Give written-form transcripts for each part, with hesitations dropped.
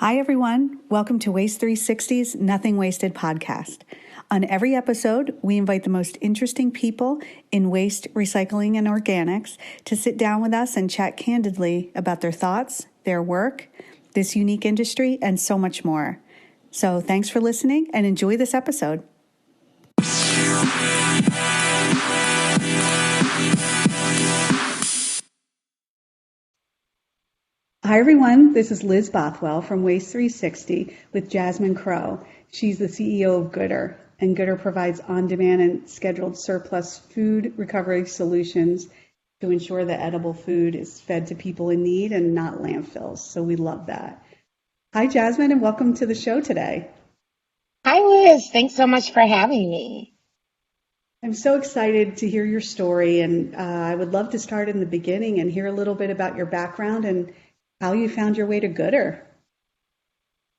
Hi, everyone. Welcome to Waste 360's Nothing Wasted podcast. On every episode, we invite the most interesting people in waste, recycling, and organics to sit down with us and chat candidly about their thoughts, their work, this unique industry, and so much more. So thanks for listening and enjoy this episode. Hi, everyone. This is Liz Bothwell from Waste 360 with Jasmine Crowe. She's the CEO of Goodr, and Goodr provides on-demand and scheduled surplus food recovery solutions to ensure that edible food is fed to people in need and not landfills. So we love that. Hi, Jasmine, and welcome to the show today. Hi, Liz. Thanks so much for having me. I'm so excited to hear your story, and I would love to start in the beginning and hear a little bit about your background and how you found your way to Goodr.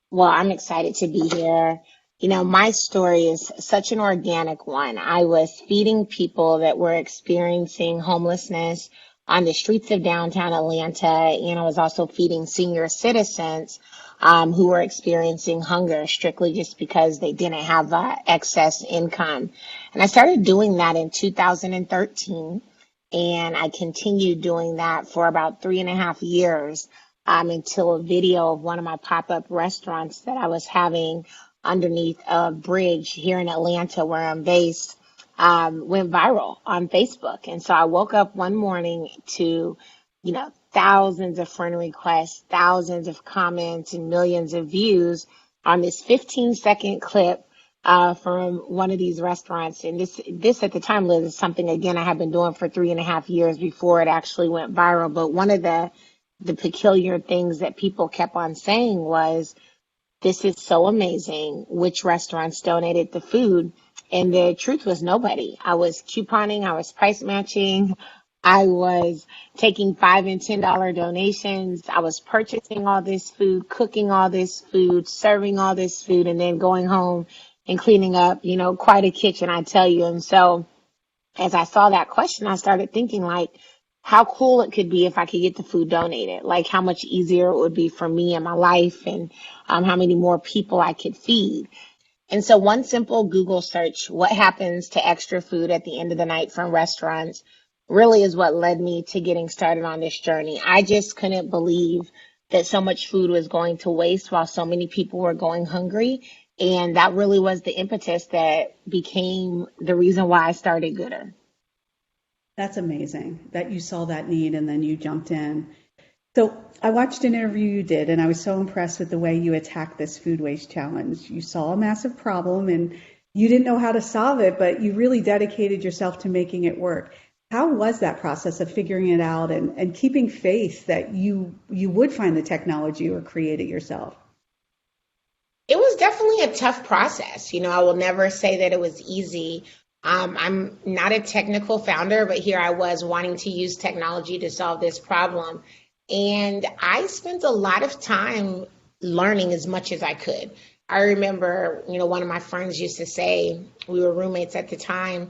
Well, I'm excited to be here. You know, my story is such an organic one. I was feeding people that were experiencing homelessness on the streets of downtown Atlanta, and I was also feeding senior citizens who were experiencing hunger strictly just because they didn't have excess income. And I started doing that in 2013, and I continued doing that for about 3.5 years. Until a video of one of my pop-up restaurants that I was having underneath a bridge here in Atlanta where I'm based went viral on Facebook. And so I woke up one morning to, thousands of friend requests, thousands of comments, and millions of views on this 15-second clip from one of these restaurants. And this at the time, Liz, is something, again, I had been doing for 3.5 years before it actually went viral. But one of the peculiar things that people kept on saying was, this is so amazing, which restaurants donated the food? And the truth was nobody. I was couponing, I was price matching, I was taking $5 and $10 donations, I was purchasing all this food, cooking all this food, serving all this food, and then going home and cleaning up, quite a kitchen, I tell you. And so as I saw that question, I started thinking, like, how cool it could be if I could get the food donated, like how much easier it would be for me and my life, and how many more people I could feed. And so one simple Google search, what happens to extra food at the end of the night from restaurants, really is what led me to getting started on this journey. I just couldn't believe that so much food was going to waste while so many people were going hungry. And that really was the impetus that became the reason why I started Goodr. That's amazing that you saw that need and then you jumped in. So I watched an interview you did, and I was so impressed with the way you attacked this food waste challenge. You saw a massive problem and you didn't know how to solve it, but you really dedicated yourself to making it work. How was that process of figuring it out and keeping faith that you would find the technology or create it yourself? It was definitely a tough process. I will never say that it was easy. I'm not a technical founder, but here I was wanting to use technology to solve this problem. And I spent a lot of time learning as much as I could. I remember, one of my friends used to say, we were roommates at the time,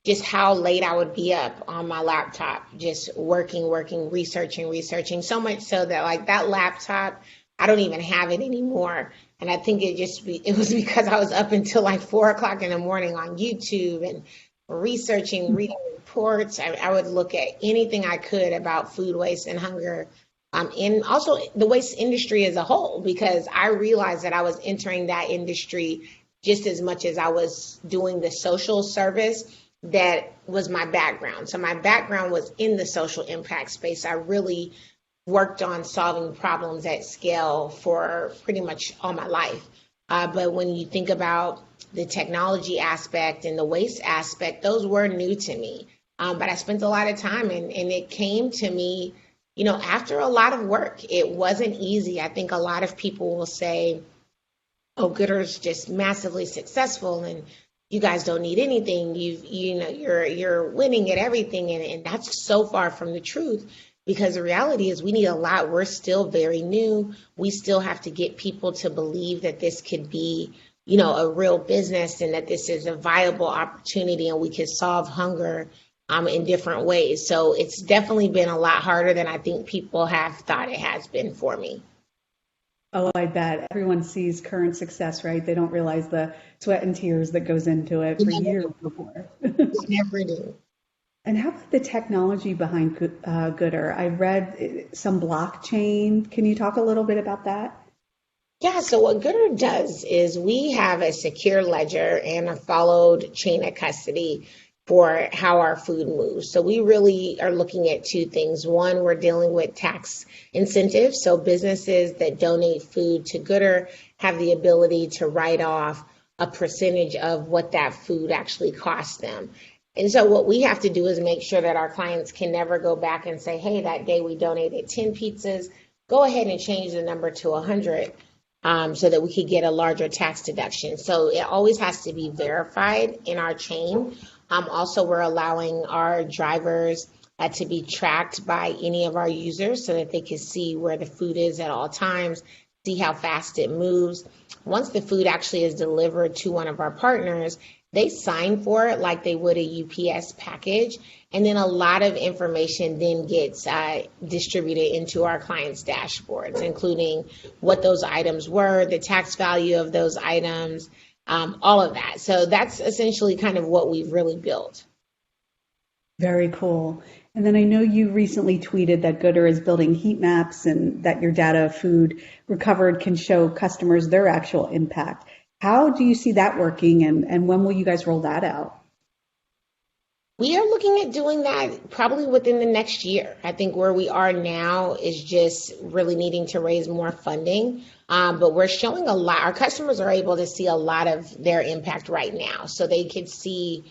just how late I would be up on my laptop, just working, researching, so much so that like that laptop, I don't even have it anymore. And I think it was because I was up until like 4 o'clock in the morning on YouTube and researching, reading reports. I would look at anything I could about food waste and hunger, and also the waste industry as a whole, because I realized that I was entering that industry just as much as I was doing the social service that was my background. So my background was in the social impact space. I really worked on solving problems at scale for pretty much all my life. But when you think about the technology aspect and the waste aspect, those were new to me. But I spent a lot of time and it came to me, after a lot of work. It wasn't easy. I think a lot of people will say, oh, Goodr's just massively successful and you guys don't need anything. You're winning at everything. And that's so far from the truth. Because the reality is we need a lot. We're still very new. We still have to get people to believe that this could be, a real business and that this is a viable opportunity and we can solve hunger in different ways. So it's definitely been a lot harder than I think people have thought it has been for me. Oh, I bet. Everyone sees current success, right? They don't realize the sweat and tears that goes into it You for never years do. before. You never do. And how about the technology behind Goodr? I read some blockchain. Can you talk a little bit about that? Yeah, so what Goodr does is we have a secure ledger and a followed chain of custody for how our food moves. So we really are looking at two things. One, we're dealing with tax incentives. So businesses that donate food to Goodr have the ability to write off a percentage of what that food actually costs them. And so what we have to do is make sure that our clients can never go back and say, hey, that day we donated 10 pizzas, go ahead and change the number to 100, so that we could get a larger tax deduction. So it always has to be verified in our chain. Also, we're allowing our drivers to be tracked by any of our users so that they can see where the food is at all times, see how fast it moves. Once the food actually is delivered to one of our partners, they sign for it like they would a UPS package. And then a lot of information then gets distributed into our clients' dashboards, including what those items were, the tax value of those items, all of that. So that's essentially kind of what we've really built. Very cool. And then I know you recently tweeted that Goodr is building heat maps and that your data of food recovered can show customers their actual impact. How do you see that working and when will you guys roll that out? We are looking at doing that probably within the next year. I think where we are now is just really needing to raise more funding. But we're showing a lot. Our customers are able to see a lot of their impact right now. So they can see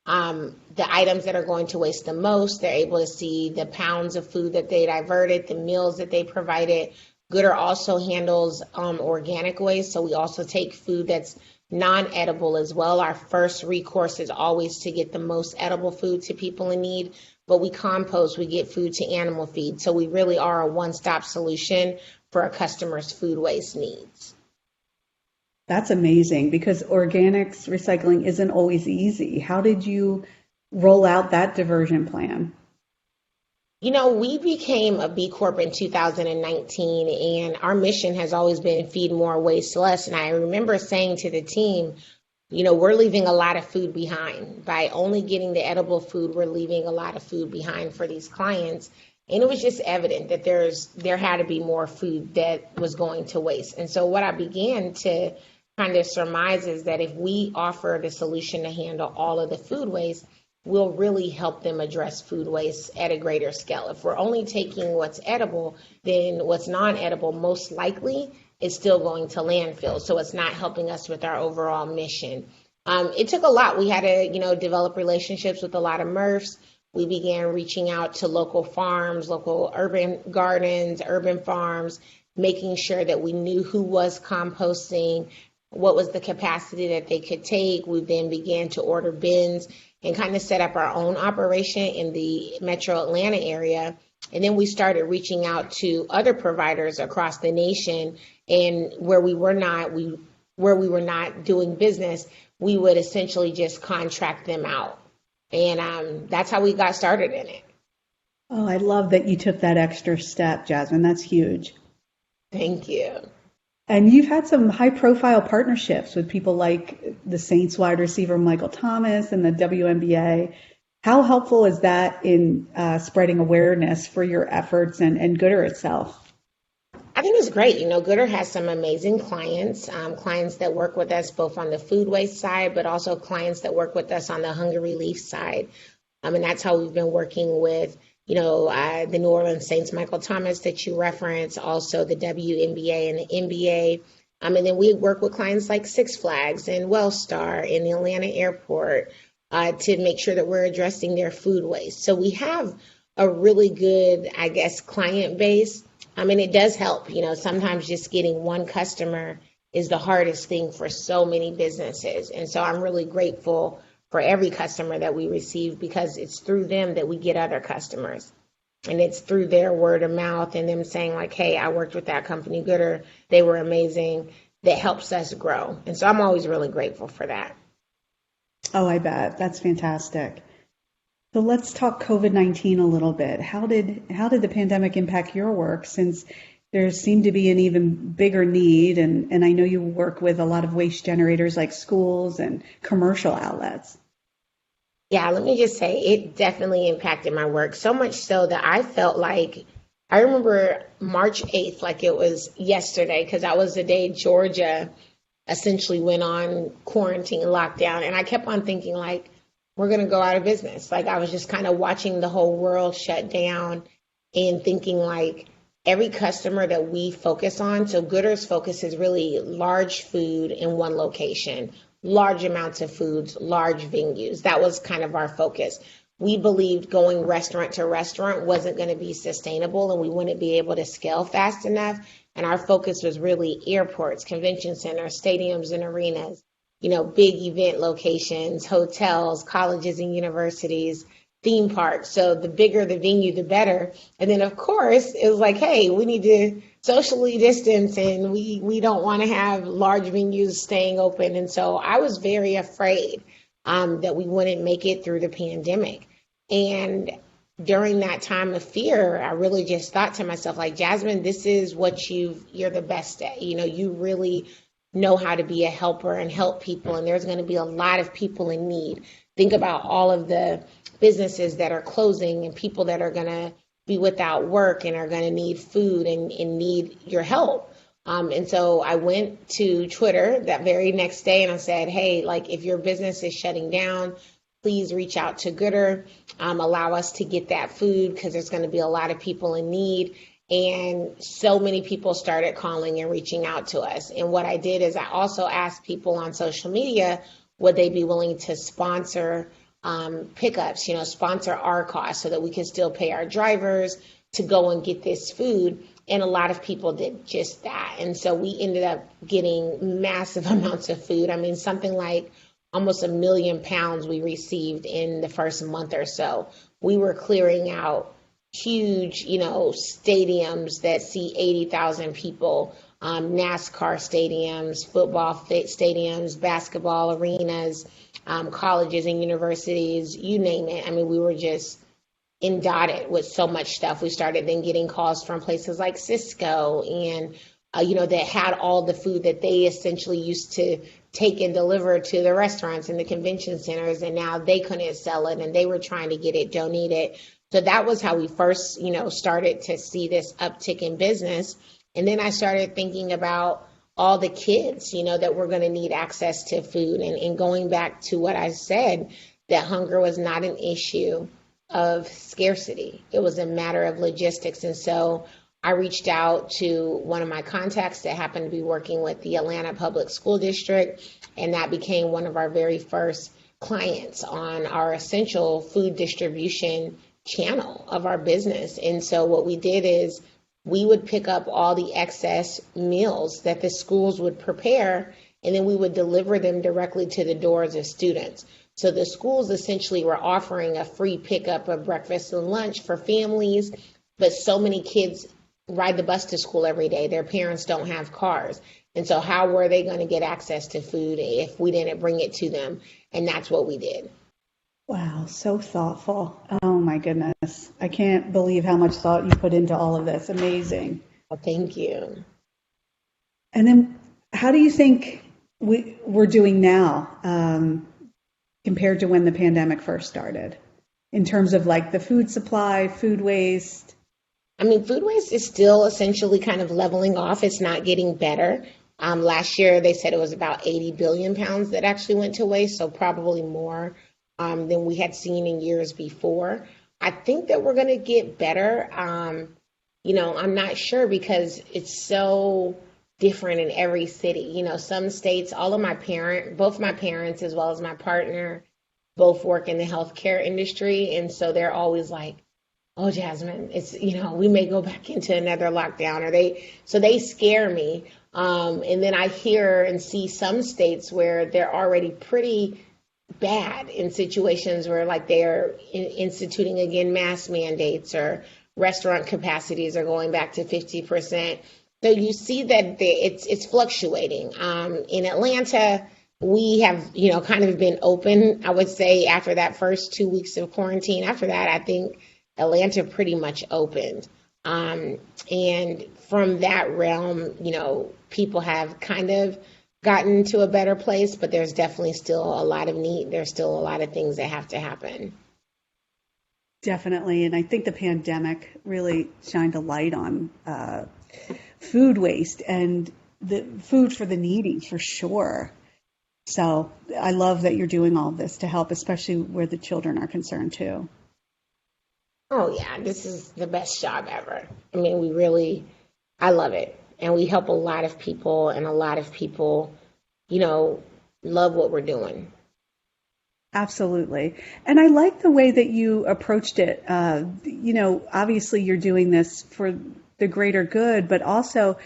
the items that are going to waste the most. They're able to see the pounds of food that they diverted, the meals that they provided. Goodr also handles organic waste. So we also take food that's non-edible as well. Our first recourse is always to get the most edible food to people in need, but we compost, we get food to animal feed. So we really are a one-stop solution for a customer's food waste needs. That's amazing because organics recycling isn't always easy. How did you roll out that diversion plan? You know, we became a B Corp in 2019, and our mission has always been feed more, waste less. And I remember saying to the team, you know, we're leaving a lot of food behind. By only getting the edible food, we're leaving a lot of food behind for these clients. And it was just evident that there had to be more food that was going to waste. And so what I began to kind of surmise is that if we offer the solution to handle all of the food waste, will really help them address food waste at a greater scale. If we're only taking what's edible, then what's non-edible most likely is still going to landfill. So it's not helping us with our overall mission. It took a lot. We had to, develop relationships with a lot of MRFs. We began reaching out to local farms, local urban gardens, urban farms, making sure that we knew who was composting, what was the capacity that they could take. We then began to order bins and kind of set up our own operation in the metro Atlanta area. And then we started reaching out to other providers across the nation, and where we were not doing business, we would essentially just contract them out. And that's how we got started in it. Oh, I love that you took that extra step, Jasmine. That's huge. Thank you. And you've had some high profile partnerships with people like the Saints wide receiver Michael Thomas and the WNBA. How helpful is that in spreading awareness for your efforts and Goodr itself? I think it's great. Goodr has some amazing clients, clients that work with us both on the food waste side, but also clients that work with us on the hunger relief side. And that's how we've been working with, the New Orleans Saints, Michael Thomas that you referenced, also the WNBA and the NBA. And then we work with clients like Six Flags and Wellstar and the Atlanta airport to make sure that we're addressing their food waste. So we have a really good, client base. It does help. Sometimes just getting one customer is the hardest thing for so many businesses. And so I'm really grateful for every customer that we receive because it's through them that we get other customers. And it's through their word of mouth and them saying like, hey, I worked with that company, Goodr, they were amazing, that helps us grow. And so I'm always really grateful for that. Oh, I bet. That's fantastic. So let's talk COVID-19 a little bit. How did the pandemic impact your work since there seemed to be an even bigger need. And I know you work with a lot of waste generators like schools and commercial outlets. Yeah, let me just say it definitely impacted my work so much so that I felt like I remember March 8th like it was yesterday because that was the day Georgia essentially went on quarantine lockdown, and I kept on thinking like we're going to go out of business. Like I was just kind of watching the whole world shut down and thinking like every customer that we focus on. So Goodr's focus is really large food in one location, large amounts of foods, large venues. That was kind of our focus. We believed going restaurant to restaurant wasn't going to be sustainable and we wouldn't be able to scale fast enough. And our focus was really airports, convention centers, stadiums and arenas, big event locations, hotels, colleges and universities, theme parks. So the bigger the venue, the better. And then, of course, it was like, hey, we need to socially distance and we don't want to have large venues staying open. And so I was very afraid that we wouldn't make it through the pandemic. And during that time of fear, I really just thought to myself, like, Jasmine, this is what you're the best at. You really know how to be a helper and help people. And there's going to be a lot of people in need. Think about all of the businesses that are closing and people that are going to be without work and are going to need food and need your help. And so I went to Twitter that very next day and I said, hey, like if your business is shutting down, please reach out to Goodr, allow us to get that food because there's going to be a lot of people in need. And so many people started calling and reaching out to us. And what I did is I also asked people on social media, would they be willing to sponsor pickups, sponsor our costs so that we can still pay our drivers to go and get this food. And a lot of people did just that. And so we ended up getting massive amounts of food. I mean, something like almost 1 million pounds we received in the first month or so. We were clearing out huge, stadiums that see 80,000 people, NASCAR stadiums, football stadiums, basketball arenas, colleges and universities, you name it. I mean, we were just indotted with so much stuff. We started then getting calls from places like Cisco and, that had all the food that they essentially used to take and deliver to the restaurants and the convention centers. And now they couldn't sell it and they were trying to get it donated. So that was how we first, started to see this uptick in business. And then I started thinking about all the kids, that were going to need access to food. And going back to what I said, that hunger was not an issue of scarcity. It was a matter of logistics. And so I reached out to one of my contacts that happened to be working with the Atlanta Public School District, and that became one of our very first clients on our essential food distribution channel of our business. And so what we did is we would pick up all the excess meals that the schools would prepare, and then we would deliver them directly to the doors of students. So the schools essentially were offering a free pickup of breakfast and lunch for families, but so many kids ride the bus to school every day. Their parents don't have cars. And so how were they going to get access to food if we didn't bring it to them? And that's what we did. Wow, so thoughtful. Oh my goodness. I can't believe how much thought you put into all of this. Amazing. Well, thank you. And then how do you think we're doing now compared to when the pandemic first started in terms of like the food supply, food waste? I mean, food waste is still essentially kind of leveling off. It's not getting better. Last year, they said it was about 80 billion pounds that actually went to waste, so probably more than we had seen in years before. I think that we're going to get better. I'm not sure because it's so different in every city. Some states, both my parents as well as my partner, both work in the healthcare industry. And so they're always like, oh, Jasmine, it's, we may go back into another lockdown so they scare me. And then I hear and see some states where they're already pretty bad in situations where like they're instituting again mask mandates or restaurant capacities are going back to 50%. So you see that it's fluctuating. In Atlanta, we have, kind of been open, I would say, after that first 2 weeks of quarantine. After that, I think Atlanta pretty much opened. And from that realm, people have kind of gotten to a better place, but there's definitely still a lot of need. There's still a lot of things that have to happen. Definitely. And I think the pandemic really shined a light on food waste and the food for the needy, for sure. So I love that you're doing all of this to help, especially where the children are concerned too. Oh, yeah, this is the best job ever. I mean, I love it. And we help a lot of people, and a lot of people, you know, love what we're doing. Absolutely. And I like the way that you approached it. Obviously you're doing this for the greater good, but also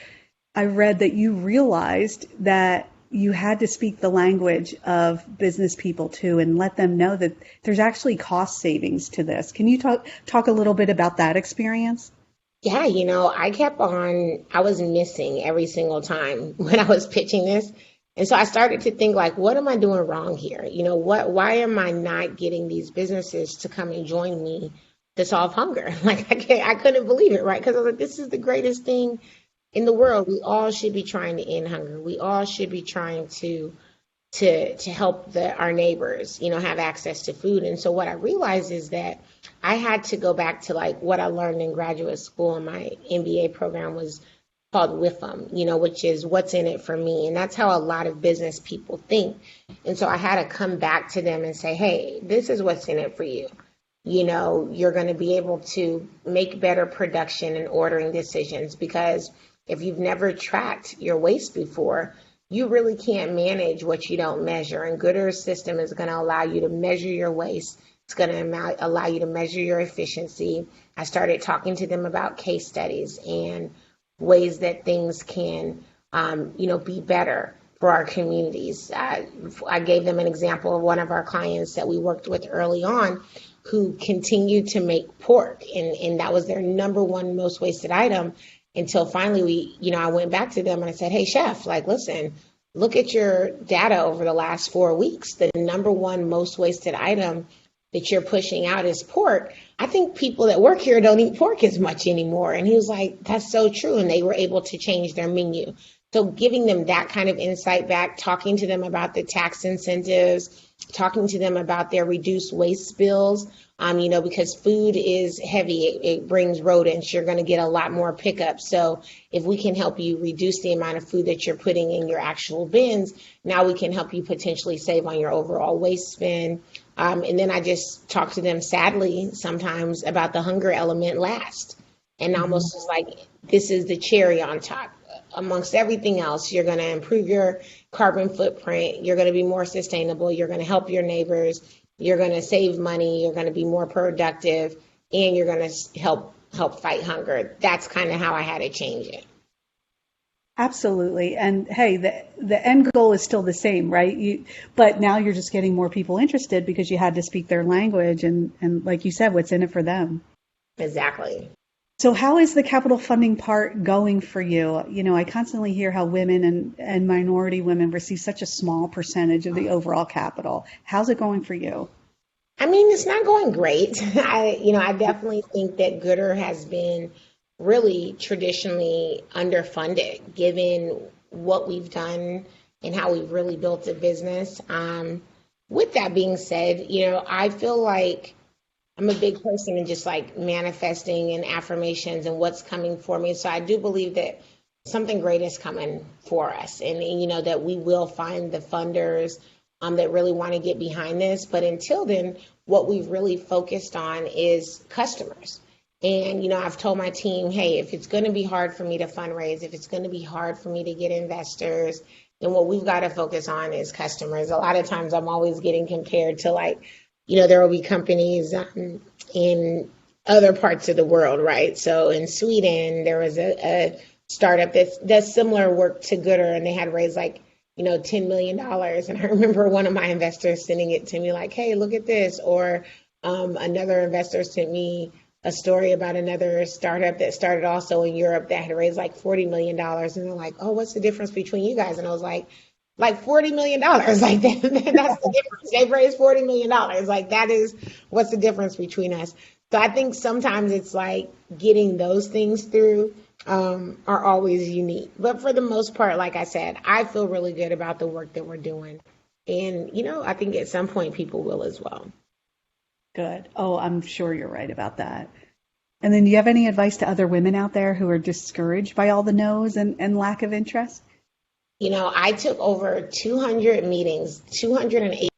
I read that you realized that you had to speak the language of business people too and let them know that there's actually cost savings to this. Can you talk a little bit about that experience? Yeah, I was missing every single time when I was pitching this. And so I started to think like, what am I doing wrong here? Why am I not getting these businesses to come and join me to solve hunger? Like I couldn't believe it, right? Because I was like, this is the greatest thing in the world. We all should be trying to end hunger. We all should be trying to help our neighbors, have access to food. And so what I realized is that I had to go back to like what I learned in graduate school, and my MBA program was called WIFM, which is what's in it for me. And that's how a lot of business people think. And so I had to come back to them and say, hey, this is what's in it for you. You're going to be able to make better production and ordering decisions, because if you've never tracked your waste before, you really can't manage what you don't measure. And Goodr's system is going to allow you to measure your waste. It's going to allow you to measure your efficiency. I started talking to them about case studies and ways that things can, be better for our communities. I gave them an example of one of our clients that we worked with early on who continued to make pork, and that was their number one most wasted item. Until finally I went back to them and I said, hey, chef, like, listen, look at your data over the last 4 weeks. The number one most wasted item that you're pushing out is pork. I think people that work here don't eat pork as much anymore. And he was like, that's so true. And they were able to change their menu. So giving them that kind of insight back, talking to them about the tax incentives, talking to them about their reduced waste bills, because food is heavy. It brings rodents. You're going to get a lot more pickups. So if we can help you reduce the amount of food that you're putting in your actual bins, now we can help you potentially save on your overall waste spend. And then I just talk to them, sadly, sometimes about the hunger element last. And almost just like, this is the cherry on top. Amongst everything else, you're going to improve your carbon footprint. You're going to be more sustainable. You're going to help your neighbors. You're going to save money. You're going to be more productive, and you're going to help fight hunger. That's kind of how I had to change it. Absolutely. And hey, the end goal is still the same, right? But now you're just getting more people interested because you had to speak their language and like you said, what's in it for them. Exactly. So how is the capital funding part going for you? I constantly hear how women and minority women receive such a small percentage of the overall capital. How's it going for you? I mean, it's not going great. I definitely think that Goodr has been really traditionally underfunded, given what we've done and how we've really built a business. With that being said, I feel like I'm a big person in just like manifesting and affirmations and what's coming for me. So I do believe that something great is coming for us, and that we will find the funders that really want to get behind this. But until then, what we've really focused on is customers. And, I've told my team, hey, if it's going to be hard for me to fundraise, if it's going to be hard for me to get investors, then what we've got to focus on is customers. A lot of times I'm always getting compared to like, there will be companies in other parts of the world, right? So in Sweden, there was a startup that does similar work to Goodr, and they had raised like, $10 million. And I remember one of my investors sending it to me like, hey, look at this. Or another investor sent me a story about another startup that started also in Europe that had raised like $40 million. And they're like, oh, what's the difference between you guys? And I was like $40 million. Like that's the difference. They've raised $40 million. Like that is what's the difference between us. So I think sometimes it's like getting those things through are always unique. But for the most part, like I said, I feel really good about the work that we're doing. And, I think at some point people will as well. Good. Oh, I'm sure you're right about that. And then do you have any advice to other women out there who are discouraged by all the no's and lack of interest? I took over 200 meetings, 218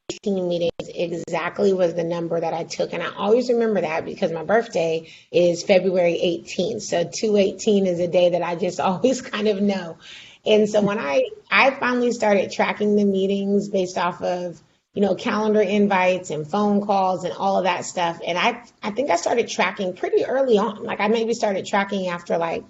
meetings exactly was the number that I took. And I always remember that because my birthday is February 18th. So 218 is a day that I just always kind of know. And so when I finally started tracking the meetings based off of, calendar invites and phone calls and all of that stuff. And I think I started tracking pretty early on. Like I maybe started tracking after like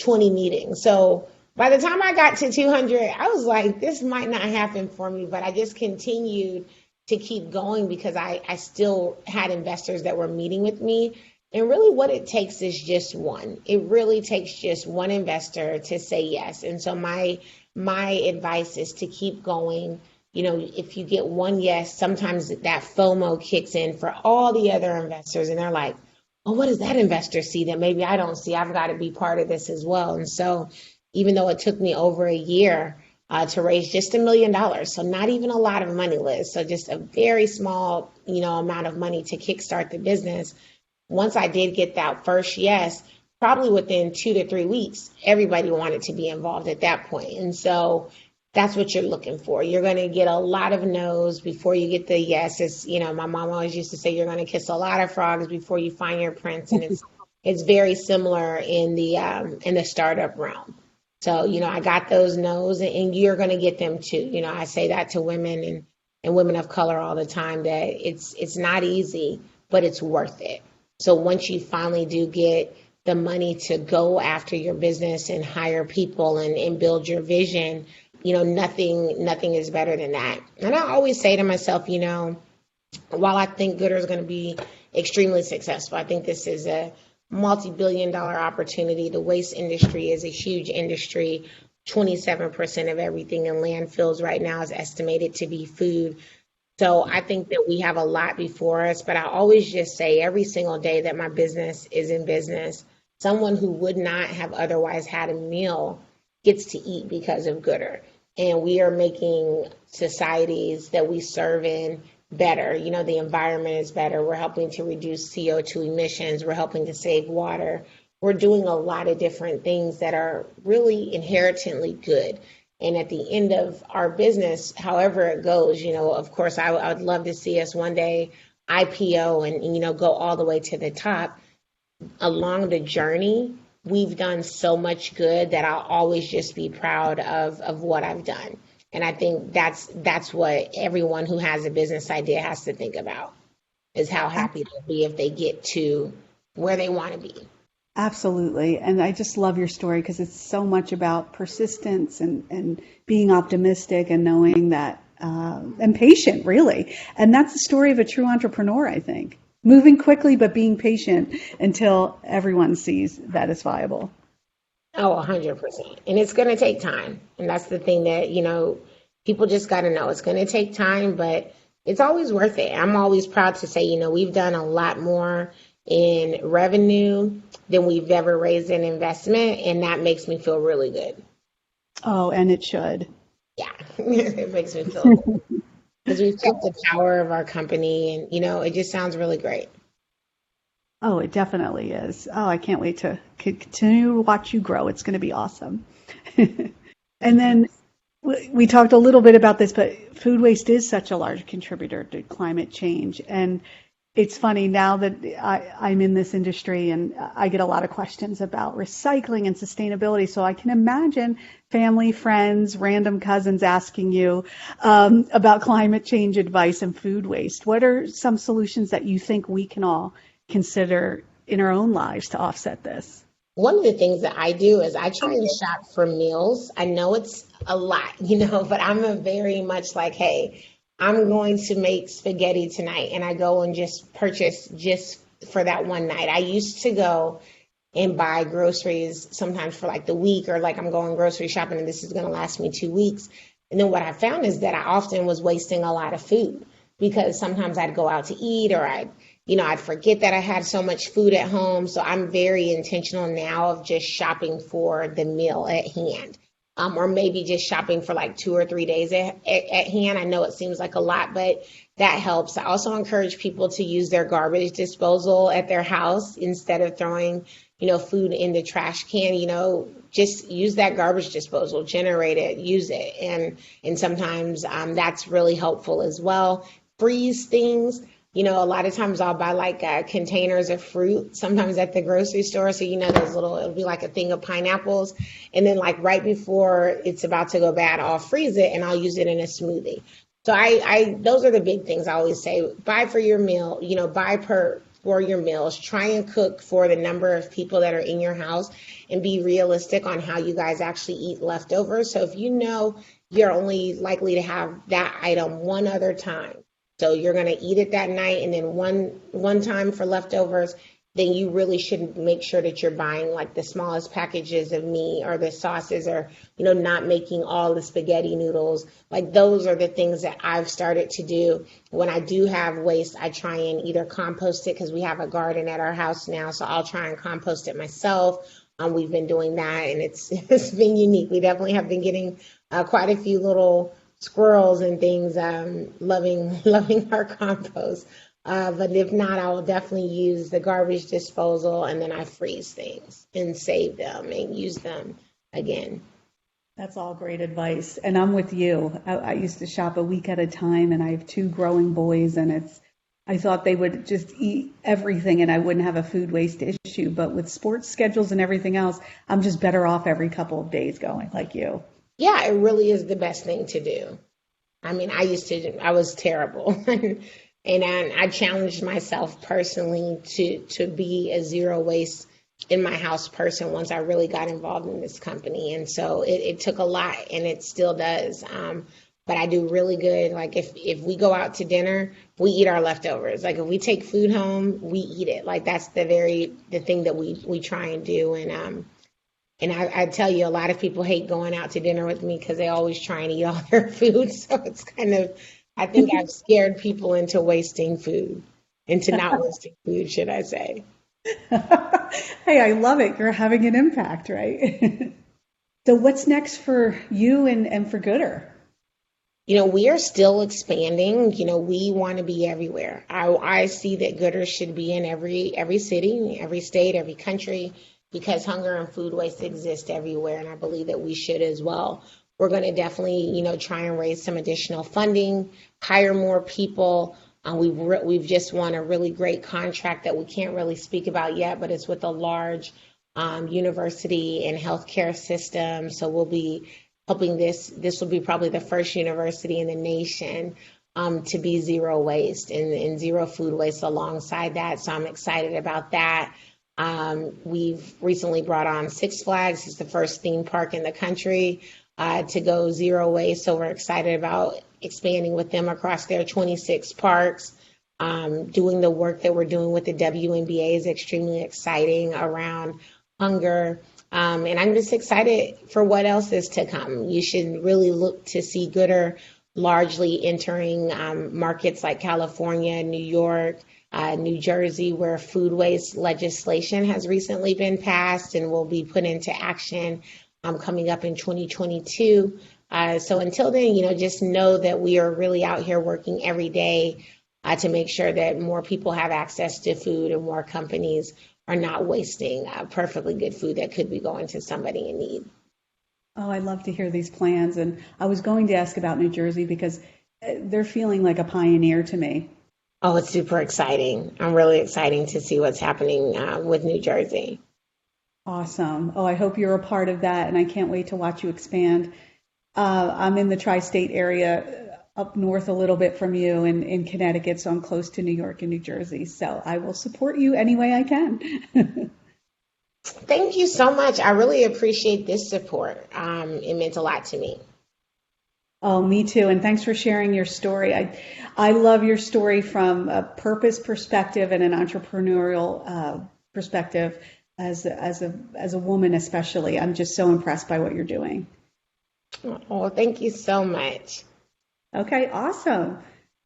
20 meetings. So by the time I got to 200, I was like, this might not happen for me, but I just continued to keep going because I still had investors that were meeting with me. And really what it takes is just one. It really takes just one investor to say yes. And so my advice is to keep going. If you get one yes, sometimes that FOMO kicks in for all the other investors and they're like, oh, what does that investor see that maybe I don't see? I've got to be part of this as well. And so even though it took me over a year to raise just $1 million, so not even a lot of money, Liz, so just a very small, amount of money to kickstart the business. Once I did get that first yes, probably within 2 to 3 weeks, everybody wanted to be involved at that point. And so that's what you're looking for. You're going to get a lot of no's before you get the yeses. My mom always used to say you're going to kiss a lot of frogs before you find your prince, and it's very similar in the startup realm. So, I got those no's and you're going to get them too. I say that to women and women of color all the time that it's not easy, but it's worth it. So once you finally do get the money to go after your business and hire people and build your vision, nothing is better than that. And I always say to myself, while I think Goodr is going to be extremely successful, I think this is a multi-billion-dollar opportunity. The waste industry is a huge industry. 27% of everything in landfills right now is estimated to be food. So I think that we have a lot before us, but I always just say every single day that my business is in business, someone who would not have otherwise had a meal gets to eat because of Goodr. And we are making societies that we serve in better. The environment is better. We're helping to reduce CO2 emissions. We're helping to save water. We're doing a lot of different things that are really inherently good. And at the end of our business, however it goes, of course, I would love to see us one day IPO and, go all the way to the top. Along the journey, we've done so much good that I'll always just be proud of what I've done. And I think that's what everyone who has a business idea has to think about, is how happy they'll be if they get to where they want to be. Absolutely. And I just love your story because it's so much about persistence and being optimistic and knowing that, and patient, really. And that's the story of a true entrepreneur, I think. Moving quickly, but being patient until everyone sees that it's viable. Oh, 100%. And it's going to take time. And that's the thing that, people just got to know. It's going to take time, but it's always worth it. I'm always proud to say, we've done a lot more in revenue than we've ever raised in investment. And that makes me feel really good. Oh, and it should. Yeah, it makes me feel good. Because we've kept the power of our company and, it just sounds really great. Oh, it definitely is. Oh, I can't wait to continue to watch you grow. It's going to be awesome. And then we talked a little bit about this, but food waste is such a large contributor to climate change. And it's funny now that I'm in this industry and I get a lot of questions about recycling and sustainability. So I can imagine family, friends, random cousins asking you about climate change advice and food waste. What are some solutions that you think we can all consider in our own lives to offset this? One of the things that I do is I try and shop for meals. I know it's a lot, but I'm a very much like, hey, I'm going to make spaghetti tonight, and I go and just purchase just for that one night. I used to go and buy groceries sometimes for like the week, or like I'm going grocery shopping and this is going to last me 2 weeks. And then what I found is that I often was wasting a lot of food because sometimes I'd go out to eat or I'd I'd forget that I had so much food at home. So I'm very intentional now of just shopping for the meal at hand. Or maybe just shopping for like 2 or 3 days at hand. I know it seems like a lot, but that helps. I also encourage people to use their garbage disposal at their house instead of throwing, food in the trash can. Just use that garbage disposal, generate it, use it. And sometimes that's really helpful as well. Freeze things. A lot of times I'll buy like containers of fruit, sometimes at the grocery store. So, those it'll be like a thing of pineapples. And then like right before it's about to go bad, I'll freeze it and I'll use it in a smoothie. So those are the big things I always say. Buy for your meal, buy for your meals. Try and cook for the number of people that are in your house and be realistic on how you guys actually eat leftovers. So if you're only likely to have that item one other time, so you're going to eat it that night and then one time for leftovers, then you really should make sure that you're buying like the smallest packages of meat or the sauces or, not making all the spaghetti noodles. Like those are the things that I've started to do. When I do have waste, I try and either compost it because we have a garden at our house now. So I'll try and compost it myself. We've been doing that and it's been unique. We definitely have been getting quite a few little squirrels and things loving our compost. But if not, I will definitely use the garbage disposal and then I freeze things and save them and use them again. That's all great advice. And I'm with you. I used to shop a week at a time, and I have two growing boys, and I thought they would just eat everything and I wouldn't have a food waste issue. But with sports schedules and everything else, I'm just better off every couple of days going like you. Yeah, it really is the best thing to do. I mean, I was terrible. And I challenged myself personally to be a zero waste in my house person once I really got involved in this company. And so it took a lot and it still does. But I do really good. Like if we go out to dinner, we eat our leftovers. Like if we take food home, we eat it. Like that's the thing that we try and do. And I tell you, a lot of people hate going out to dinner with me because they always try and eat all their food. So it's I think I've scared people into wasting food, into not wasting food, should I say. Hey, I love it. You're having an impact, right? So what's next for you and for Goodr? We are still expanding. We want to be everywhere. I see that Goodr should be in every city, every state, every country, because hunger and food waste exist everywhere, and I believe that we should as well. We're going to definitely, try and raise some additional funding, hire more people. We've just won a really great contract that we can't really speak about yet, but it's with a large university and healthcare system. So we'll be helping this will be probably the first university in the nation to be zero waste and zero food waste alongside that. So I'm excited about that. We've recently brought on Six Flags. It's the first theme park in the country to go zero waste. So we're excited about expanding with them across their 26 parks. Doing the work that we're doing with the WNBA is extremely exciting around hunger. And I'm just excited for what else is to come. You should really look to see Goodr largely entering markets like California, New York, New Jersey, where food waste legislation has recently been passed and will be put into action coming up in 2022. So until then, just know that we are really out here working every day to make sure that more people have access to food and more companies are not wasting perfectly good food that could be going to somebody in need. Oh, I love to hear these plans. And I was going to ask about New Jersey because they're feeling like a pioneer to me. Oh, it's super exciting. I'm really excited to see what's happening with New Jersey. Awesome. Oh, I hope you're a part of that, and I can't wait to watch you expand. I'm in the tri-state area up north a little bit from you in Connecticut, so I'm close to New York and New Jersey. So I will support you any way I can. Thank you so much. I really appreciate this support. It meant a lot to me. Oh, me too. And thanks for sharing your story. I love your story from a purpose perspective and an entrepreneurial perspective as a woman, especially. I'm just so impressed by what you're doing. Oh, thank you so much. Okay, awesome.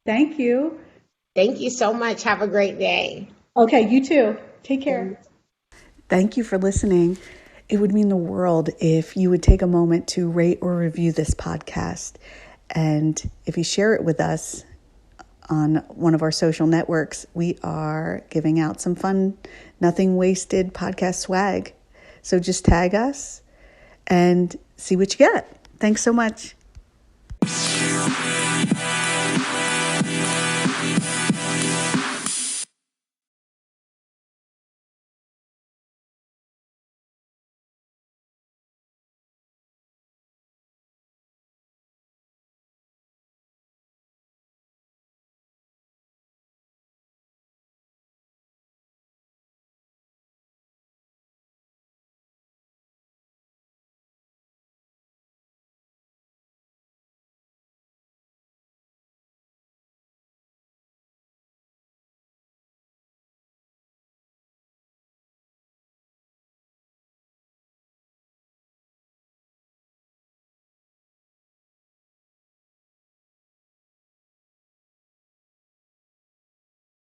Thank you. Thank you so much. Have a great day. Okay, you too. Take care. Thank you for listening. It would mean the world if you would take a moment to rate or review this podcast. And if you share it with us on one of our social networks, we are giving out some fun, nothing wasted podcast swag. So just tag us and see what you get. Thanks so much.